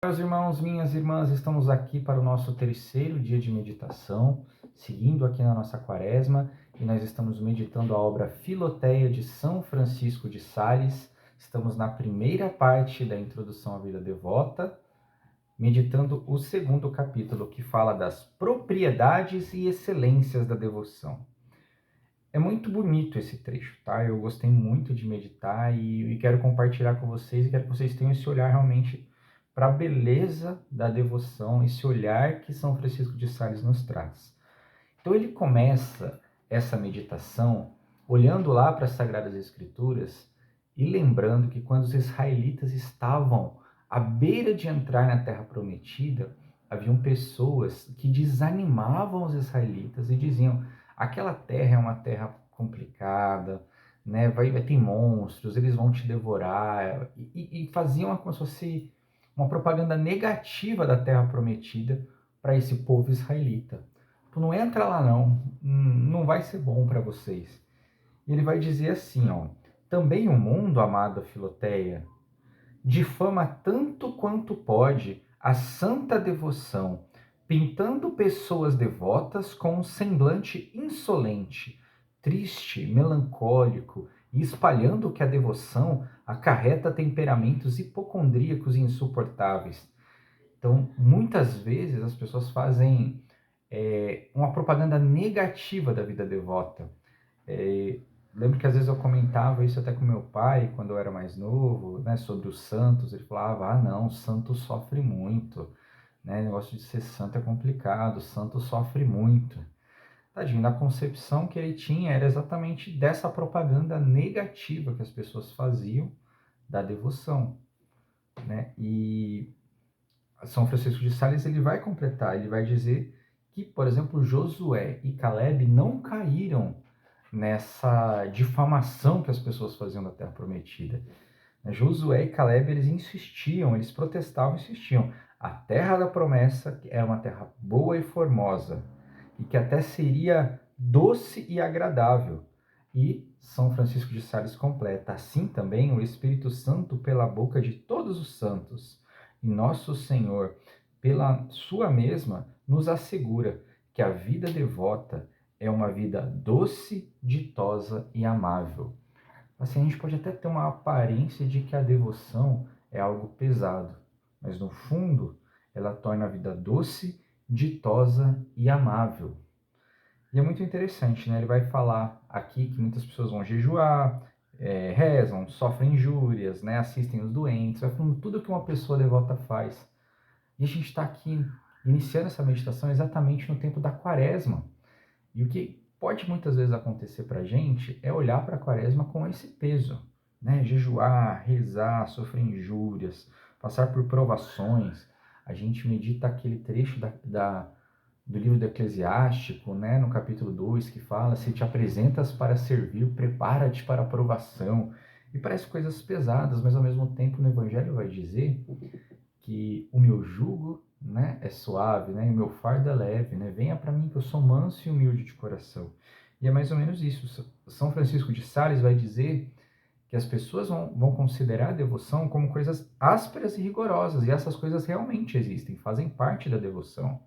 Meus irmãos, minhas irmãs, estamos aqui para o nosso terceiro dia de meditação, seguindo aqui na nossa quaresma, e nós estamos meditando a obra Filoteia de São Francisco de Sales. Estamos na primeira parte da introdução à vida devota, meditando o segundo capítulo, que fala das propriedades e excelências da devoção. É muito bonito esse trecho, tá? Eu gostei muito de meditar e quero compartilhar com vocês e quero que vocês tenham esse olhar realmente para a beleza da devoção, esse olhar que São Francisco de Sales nos traz. Então ele começa essa meditação olhando lá para as Sagradas Escrituras e lembrando que quando os israelitas estavam à beira de entrar na Terra Prometida, haviam pessoas que desanimavam os israelitas e diziam: aquela terra é uma terra complicada, né? vai ter monstros, eles vão te devorar, e faziam como se fosse uma propaganda negativa da Terra Prometida para esse povo israelita. Não entra lá não vai ser bom para vocês. E ele vai dizer assim, ó: também o mundo, amada Filoteia, difama tanto quanto pode a santa devoção, pintando pessoas devotas com um semblante insolente, triste, melancólico, e espalhando que a devoção acarreta temperamentos hipocondríacos e insuportáveis. Então, muitas vezes as pessoas fazem uma propaganda negativa da vida devota. Lembro que às vezes eu comentava isso até com meu pai, quando eu era mais novo, né, sobre os santos. Ele falava: ah, não, o santo sofre muito, né, o negócio de ser santo é complicado, o santo sofre muito. Tadinho, na concepção que ele tinha era exatamente dessa propaganda negativa que as pessoas faziam da devoção, né? E São Francisco de Sales ele vai completar, ele vai dizer que, por exemplo, Josué e Caleb não caíram nessa difamação que as pessoas faziam da Terra Prometida. Josué e Caleb, eles insistiam, eles protestavam, insistiam. A Terra da Promessa era uma terra boa e formosa, e que até seria doce e agradável. E São Francisco de Sales completa: assim também o Espírito Santo, pela boca de todos os santos, e nosso Senhor, pela sua mesma, nos assegura que a vida devota é uma vida doce, ditosa e amável. Assim, a gente pode até ter uma aparência de que a devoção é algo pesado, mas no fundo ela torna a vida doce, ditosa e amável. E é muito interessante, né? Ele vai falar aqui que muitas pessoas vão jejuar, rezam, sofrem injúrias, né? Assistem os doentes, vai falando tudo que uma pessoa devota faz. E a gente está aqui iniciando essa meditação exatamente no tempo da quaresma. E o que pode muitas vezes acontecer para a gente é olhar para a quaresma com esse peso, né? Jejuar, rezar, sofrer injúrias, passar por provações. A gente medita aquele trecho do livro do Eclesiástico, né? No capítulo 2, que fala: se te apresentas para servir, prepara-te para a provação. E parece coisas pesadas, mas ao mesmo tempo no Evangelho vai dizer que o meu jugo, né, é suave, né, e o meu fardo é leve, né, venha para mim que eu sou manso e humilde de coração. E é mais ou menos isso. São Francisco de Sales vai dizer que as pessoas vão considerar a devoção como coisas ásperas e rigorosas, e essas coisas realmente existem, fazem parte da devoção.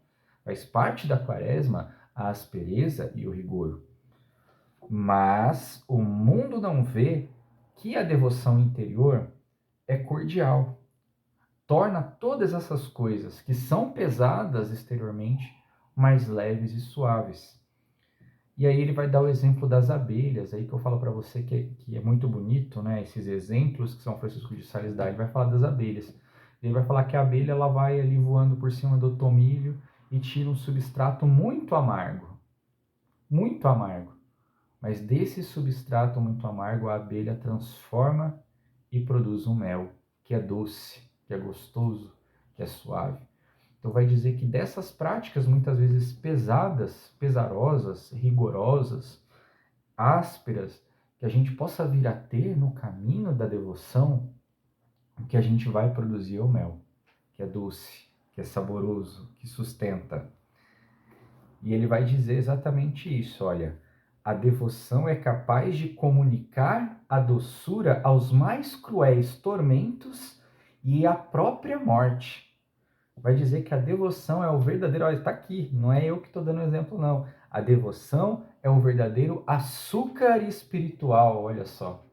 Faz parte da quaresma a aspereza e o rigor. Mas o mundo não vê que a devoção interior é cordial, torna todas essas coisas que são pesadas exteriormente mais leves e suaves. E aí ele vai dar o exemplo das abelhas, aí que eu falo para você que é muito bonito, né? Esses exemplos que São Francisco de Sales dá. Ele vai falar das abelhas. Ele vai falar que a abelha ela vai ali voando por cima do tomilho e tira um substrato muito amargo. Mas desse substrato muito amargo a abelha transforma e produz um mel que é doce, que é gostoso, que é suave. Então vai dizer que dessas práticas muitas vezes pesadas, pesarosas, rigorosas, ásperas, que a gente possa vir a ter no caminho da devoção, que a gente vai produzir é o mel, que é doce, que é saboroso, que sustenta. E ele vai dizer exatamente isso, olha: a devoção é capaz de comunicar a doçura aos mais cruéis tormentos e à própria morte. vai dizer que a devoção é o verdadeiro... Olha, está aqui, não é eu que estou dando exemplo, não. A devoção é o verdadeiro açúcar espiritual, olha só.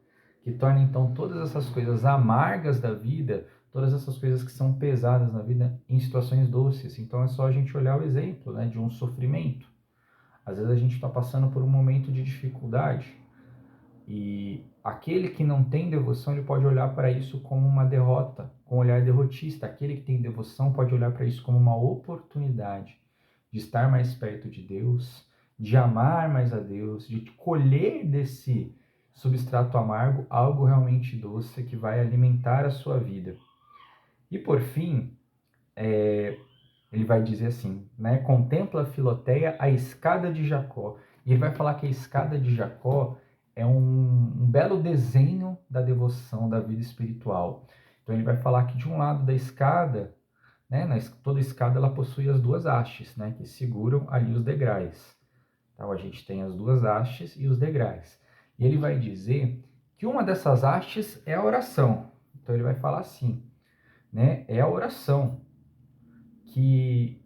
Que torna, então, todas essas coisas amargas da vida, todas essas coisas que são pesadas na vida, em situações doces. Então, é só a gente olhar o exemplo, né, de um sofrimento. Às vezes a gente está passando por um momento de dificuldade e aquele que não tem devoção, ele pode olhar para isso como uma derrota, com um olhar derrotista. Aquele que tem devoção pode olhar para isso como uma oportunidade de estar mais perto de Deus, de amar mais a Deus, de colher desse substrato amargo algo realmente doce que vai alimentar a sua vida. E por fim, ele vai dizer assim, né? Contempla a Filoteia a escada de Jacó. E ele vai falar que a escada de Jacó é um belo desenho da devoção, da vida espiritual. Então ele vai falar que de um lado da escada, né? Toda escada ela possui as duas hastes, né? Que seguram ali os degraus. Então a gente tem as duas hastes e os degraus. E ele vai dizer que uma dessas hastes é a oração. Então ele vai falar assim, né? É a oração que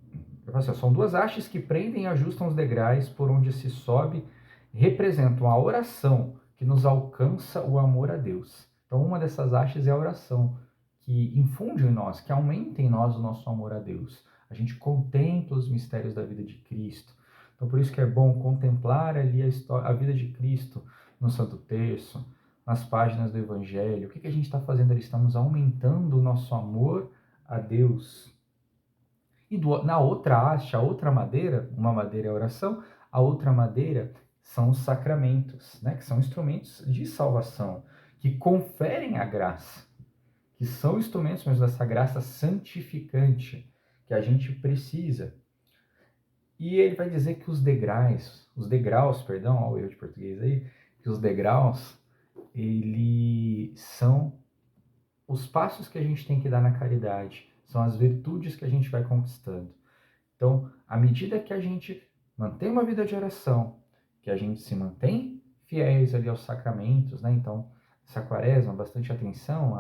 são duas hastes que prendem e ajustam os degraus por onde se sobe, representam a oração que nos alcança o amor a Deus. Então, uma dessas hastes é a oração, que infunde em nós, que aumenta em nós o nosso amor a Deus. A gente contempla os mistérios da vida de Cristo. Então, por isso que é bom contemplar ali a vida de Cristo no Santo Terço, nas páginas do Evangelho. O que a gente está fazendo ali? Estamos aumentando o nosso amor a Deus. E na outra haste, a outra madeira, uma madeira é a oração, a outra madeira são os sacramentos, né? Que são instrumentos de salvação, que conferem a graça, que são instrumentos mesmo dessa graça santificante que a gente precisa. E ele vai dizer que os degraus, perdão, ao erro de português aí, que os degraus, eles são os passos que a gente tem que dar na caridade, são as virtudes que a gente vai conquistando. Então, à medida que a gente mantém uma vida de oração, que a gente se mantém fiéis ali aos sacramentos, né? Então, essa quaresma, bastante atenção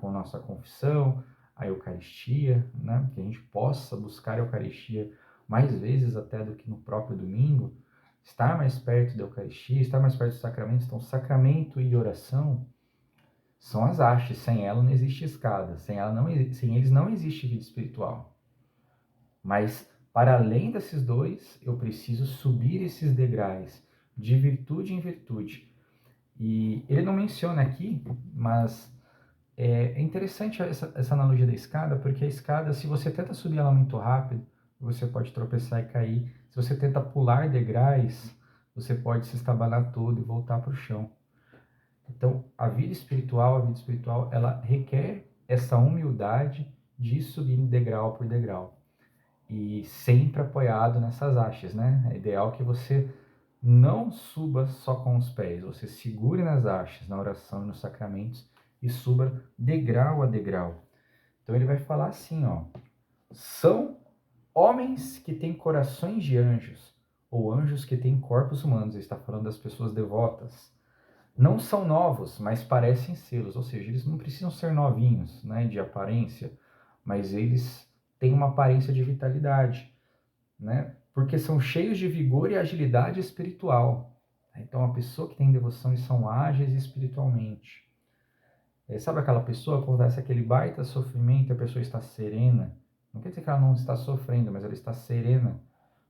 com a nossa confissão, a Eucaristia, né? Que a gente possa buscar a Eucaristia mais vezes até do que no próprio domingo, estar mais perto da Eucaristia, estar mais perto dos sacramentos. Então, sacramento e oração são as hastes, sem ela não existe escada, sem eles não existe vida espiritual. Mas, para além desses dois, eu preciso subir esses degraus, de virtude em virtude. E ele não menciona aqui, mas é interessante essa analogia da escada, porque a escada, se você tenta subir ela muito rápido, você pode tropeçar e cair. Se você tenta pular degraus, você pode se estabanar todo e voltar para o chão. Então, a vida espiritual, ela requer essa humildade de ir subindo degrau por degrau. E sempre apoiado nessas hastes, né? É ideal que você não suba só com os pés, você segure nas hastes, na oração e nos sacramentos e suba degrau a degrau. Então ele vai falar assim, ó: são homens que têm corações de anjos, ou anjos que têm corpos humanos. Ele está falando das pessoas devotas. Não são novos, mas parecem sê-los, ou seja, eles não precisam ser novinhos, né, de aparência, mas eles têm uma aparência de vitalidade, né, porque são cheios de vigor e agilidade espiritual. Então, a pessoa que tem devoção, eles são ágeis espiritualmente. Sabe aquela pessoa, acontece aquele baita sofrimento, a pessoa está serena. Não quer dizer que ela não está sofrendo, mas ela está serena,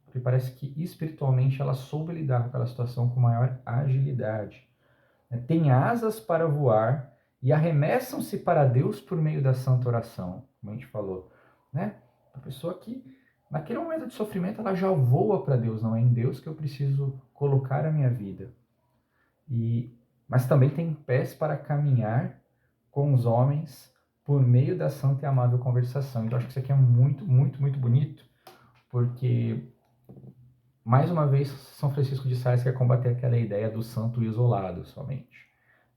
porque parece que espiritualmente ela soube lidar com aquela situação com maior agilidade. Tem asas para voar e arremessam-se para Deus por meio da santa oração, como a gente falou, né? A pessoa que, naquele momento de sofrimento, ela já voa para Deus, não é em Deus que eu preciso colocar a minha vida. Mas também tem pés para caminhar com os homens por meio da santa e amável conversação. Então, acho que isso aqui é muito, muito, muito bonito, porque, mais uma vez, São Francisco de Sales quer combater aquela ideia do santo isolado somente.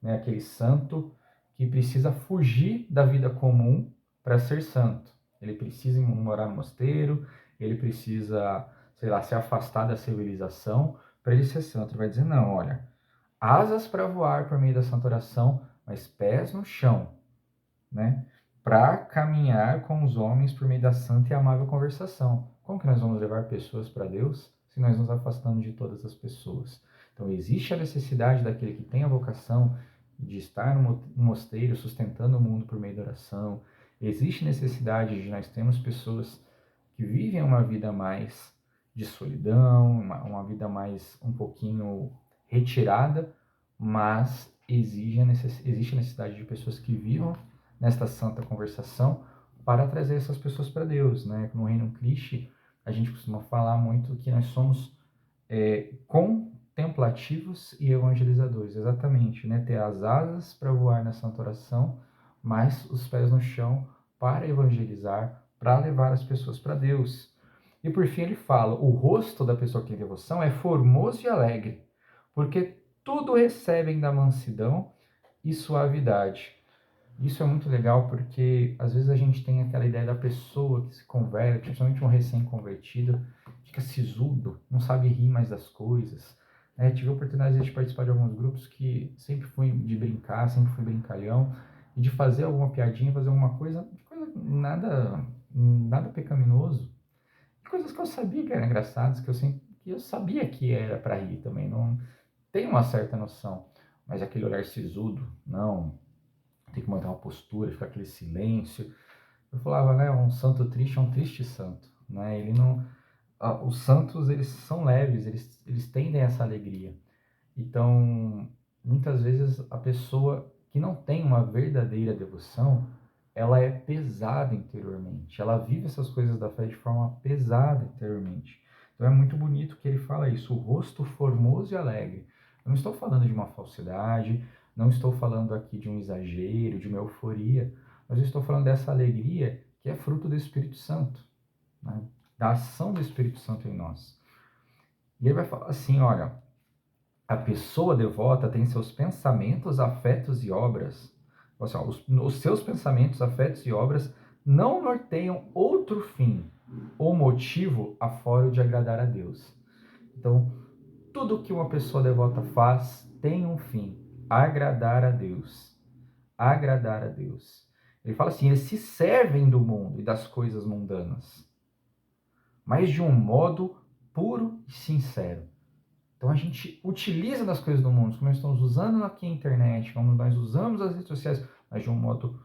Né? Aquele santo que precisa fugir da vida comum para ser santo. Ele precisa morar no mosteiro, ele precisa, sei lá, se afastar da civilização para ele ser santo. Ele vai dizer, não, olha, asas para voar por meio da santa oração, mas pés no chão, né? para caminhar com os homens por meio da santa e amável conversação. Como que nós vamos levar pessoas para Deus se nós nos afastamos de todas as pessoas? Então, existe a necessidade daquele que tem a vocação de estar no mosteiro sustentando o mundo por meio da oração. Existe necessidade de nós termos pessoas que vivem uma vida mais de solidão, uma vida mais um pouquinho retirada, mas existe a necessidade de pessoas que vivam nesta santa conversação para trazer essas pessoas para Deus, né? No Reino Cristo, a gente costuma falar muito que nós somos contemplativos e evangelizadores, exatamente, né? Ter as asas para voar na santa oração, mas os pés no chão para evangelizar, para levar as pessoas para Deus. E por fim ele fala, o rosto da pessoa que tem devoção é formoso e alegre, porque tudo recebem da mansidão e suavidade. Isso é muito legal porque às vezes a gente tem aquela ideia da pessoa que se converte, principalmente um recém-convertido, fica sisudo, não sabe rir mais das coisas. Tive a oportunidade de participar de alguns grupos que sempre fui de brincar, sempre fui brincalhão, e de fazer alguma piadinha, fazer alguma coisa nada pecaminoso. Coisas que eu sabia que eram engraçadas, que eu sabia que era para rir também, não tem uma certa noção. Mas aquele olhar sisudo, não, tem que manter uma postura, ficar aquele silêncio. Eu falava, né, um santo triste é um triste santo, né? Ele não, os santos eles são leves, eles tendem a essa alegria. Então, muitas vezes a pessoa que não tem uma verdadeira devoção, ela é pesada interiormente. Ela vive essas coisas da fé de forma pesada interiormente. Então é muito bonito que ele fala isso, o rosto formoso e alegre. Eu não estou falando de uma falsidade, não estou falando aqui de um exagero, de uma euforia, mas eu estou falando dessa alegria que é fruto do Espírito Santo, né? Da ação do Espírito Santo em nós. E ele vai falar assim, olha, a pessoa devota tem seus pensamentos, afetos e obras. Assim, ó, os seus pensamentos, afetos e obras não norteiam outro fim ou motivo afora o de agradar a Deus. Então, tudo que uma pessoa devota faz tem um fim: agradar a Deus. Agradar a Deus. Ele fala assim: eles se servem do mundo e das coisas mundanas, mas de um modo puro e sincero. Então a gente utiliza das coisas do mundo, como nós estamos usando aqui a internet, como nós usamos as redes sociais, mas de um modo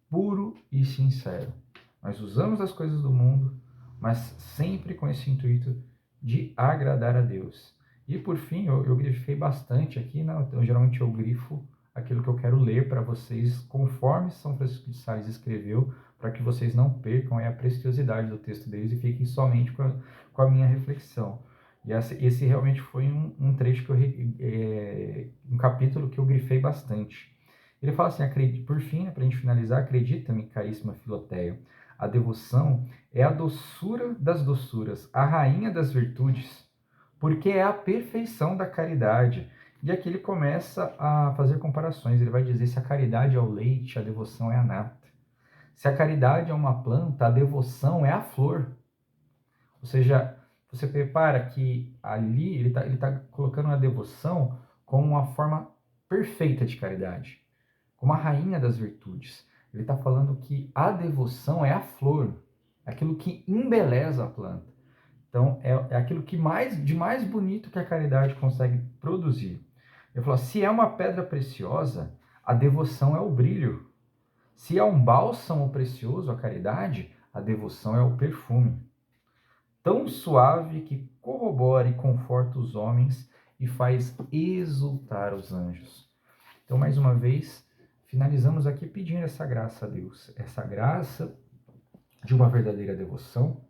puro e sincero. Nós usamos as coisas do mundo, mas sempre com esse intuito de agradar a Deus. E por fim, eu grifei bastante aqui, né? Então, geralmente eu grifo aquilo que eu quero ler para vocês, conforme São Francisco de Sales escreveu, para que vocês não percam a preciosidade do texto deles e fiquem somente com a minha reflexão. E esse realmente foi um trecho, um capítulo que eu grifei bastante. Ele fala assim, por fim, para a gente finalizar, acredita-me, caríssima Filoteia, a devoção é a doçura das doçuras, a rainha das virtudes, porque é a perfeição da caridade. E aqui ele começa a fazer comparações, ele vai dizer se a caridade é o leite, a devoção é a nata. Se a caridade é uma planta, a devoção é a flor. Ou seja, você prepara que ali ele tá colocando a devoção como uma forma perfeita de caridade, como a rainha das virtudes. Ele está falando que a devoção é a flor, aquilo que embeleza a planta. Então, é aquilo que de mais bonito que a caridade consegue produzir. Ele falou, se é uma pedra preciosa, a devoção é o brilho. Se é um bálsamo precioso, a caridade, a devoção é o perfume. Tão suave que corrobora e conforta os homens e faz exultar os anjos. Então, mais uma vez, finalizamos aqui pedindo essa graça a Deus, essa graça de uma verdadeira devoção.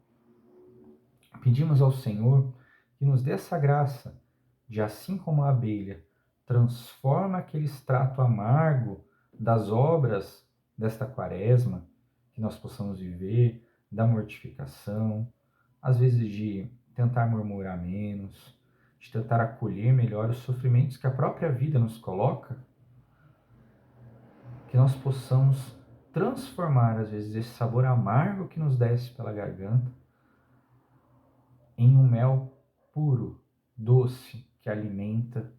Pedimos ao Senhor que nos dê essa graça de, assim como a abelha transforma aquele extrato amargo das obras desta quaresma, que nós possamos viver da mortificação, às vezes de tentar murmurar menos, de tentar acolher melhor os sofrimentos que a própria vida nos coloca, que nós possamos transformar, às vezes, esse sabor amargo que nos desce pela garganta em um mel puro, doce, que alimenta,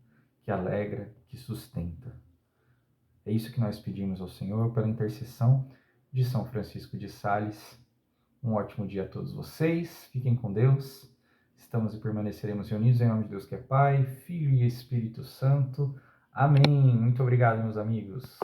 que alegra, que sustenta. É isso que nós pedimos ao Senhor pela intercessão de São Francisco de Sales. Um ótimo dia a todos vocês, fiquem com Deus. Estamos e permaneceremos reunidos em nome de Deus que é Pai, Filho e Espírito Santo. Amém. Muito obrigado, meus amigos.